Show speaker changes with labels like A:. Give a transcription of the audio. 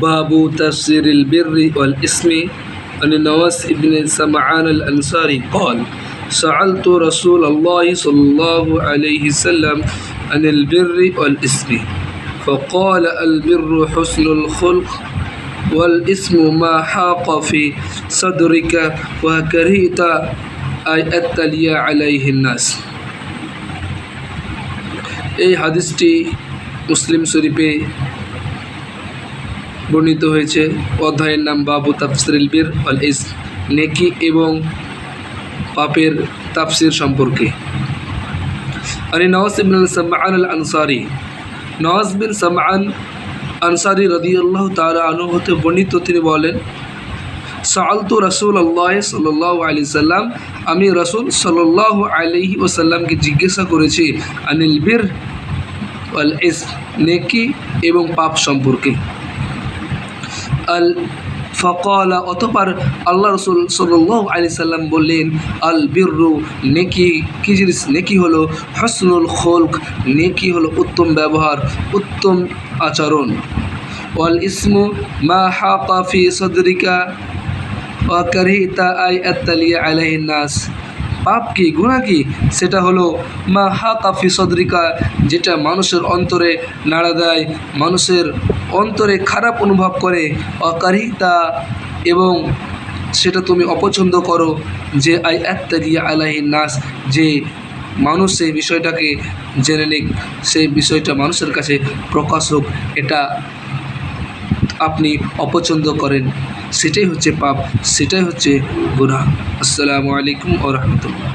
A: باب تفسير البر والإثم عن النواس بن سمعان الأنصاري قال سألت رسول الله صلى الله عليه وسلم عن البر والإثم فقال البر حسن الخلق والإثم ما حاق في صدرك وكرهت أن يطلع عليه الناس। এই হাদিসটি মুসলিম শরীফে বর্ণিত হয়েছে। অধ্যায়ের নাম বাবু তাফসিরুল বির ওয়াল ইসম, নেকি এবং পাপের তাফসির সম্পর্কে। আনি নওয়াস ইবনে সামআন আল আনসারি, নওয়াস বিন সামআন আনসারি রাদিয়াল্লাহু তাআলা আনহু হতে বর্ণিত, তিনি বলেন সাআলতু রাসূলুল্লাহ সাল্লাল্লাহু আলাইহি সাল্লাম, আমি রাসূল সাল্লাল্লাহু আলাইহি ওয়াসাল্লামকে জিজ্ঞাসা করেছি আনিল বির ওয়াল ইসম, নেকি এবং পাপ সম্পর্কে। আল ফাকালা, অতঃপর আল্লাহ রাসূল সাল্লাল্লাহু আলাইহি সাল্লাম বললেন আল বিররু, নেকি কি জিনিস? নেকি হলো হুসনুল খুলক, নেকি হলো উত্তম ব্যবহার, উত্তম আচরণ। ওয়াল ইসমু মা হাকা ফি সাদরিকা ওয়া কারিহতা আই আতালিয়া আলাইহিন নাস, পাপ কি, গুনাহ কি? সেটা হলো মা হাকা ফি সাদরিকা, যেটা মানুষের অন্তরে নাড়া দেয়, মানুষের অন্তরে খারাপ অনুভব করে। অকারিতা, এবং সেটা তুমি অপছন্দ করো, যে আই আত্তারিয়া আলাইহিন নাস, যে মানুষ সেই বিষয়টাকে জেনে নিক, সেই বিষয়টা মানুষের কাছে প্রকাশ হোক, এটা আপনি অপছন্দ করেন, সেটাই হচ্ছে পাপ, সেটাই হচ্ছে গুনাহ। আসসালামু আলাইকুম ওয়া রাহমাতুল্লাহ।